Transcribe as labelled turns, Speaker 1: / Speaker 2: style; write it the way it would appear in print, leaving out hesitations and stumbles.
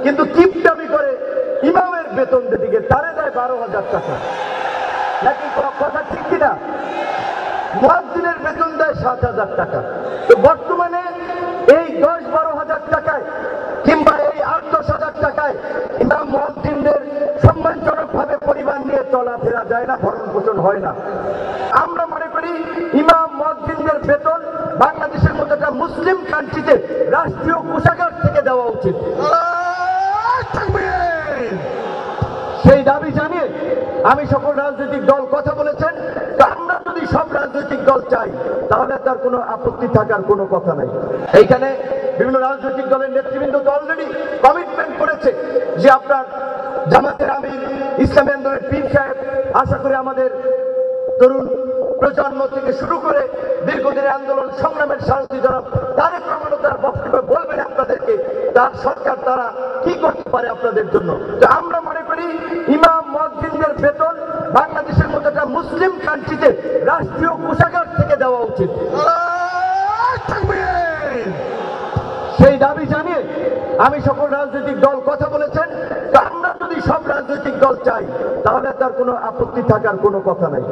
Speaker 1: কিন্তু কিপটামি করে ইমামের বেতন দিকে তারে দেয় 12,000 টাকা। নাকি কথা ঠিক কিনা? মুয়াজ্জিনের বেতন দেয় 7,000 টাকা। তো বর্তমানে এই 10-12,000 টাকায় কিংবা এই 8-10,000 টাকায় ইমাম মুয়াজ্জিনদের সম্মানজনক ভাবে পরিবার নিয়ে চলাফেরা যায় না, ভরণ পোষণ হয় না। আমরা মনে করি ইমাম মুয়াজ্জিনদের বেতন বাংলাদেশের মতো একটা মুসলিম কান্ট্রিতে রাষ্ট্রীয় কোষাগার থেকে দেওয়া উচিত। সেই দাবি জানিয়ে আমি সকল রাজনৈতিক দল কথা বলেছেন। আমরা যদি সব রাজনৈতিক দল চাই তাহলে তার কোনো আপত্তি থাকার কোনো কথা নাই। এইখানে বিভিন্ন রাজনৈতিক দলের নেতৃবৃন্দ তো অলরেডি কমিটমেন্ট করেছে যে আপনার জামাতের আমির, ইসলামী আন্দোলনের পীর সাহেব, আশা করি আমাদের তরুণ প্রজন্ম থেকে শুরু করে দীর্ঘদিনের আন্দোলন সংগ্রামের সারথী যারা তারেক রহমান তার বক্তব্যে বলবেন আপনাদেরকে তার সরকার তারা কি করতে পারে আপনাদের জন্য। তো আমরা মনে করি ইমাম মুয়াজ্জিনদের বেতন বাংলাদেশের মতো একটা মুসলিম কান্ট্রিতে রাষ্ট্রীয় কোষাগার থেকে দেওয়া উচিত। সেই দাবি জানিয়ে আমি সকল রাজনৈতিক দল কথা বলেছেন। আমরা যদি সব রাজনৈতিক দল চাই তাহলে তার কোনো আপত্তি থাকার কোনো কথা নাই।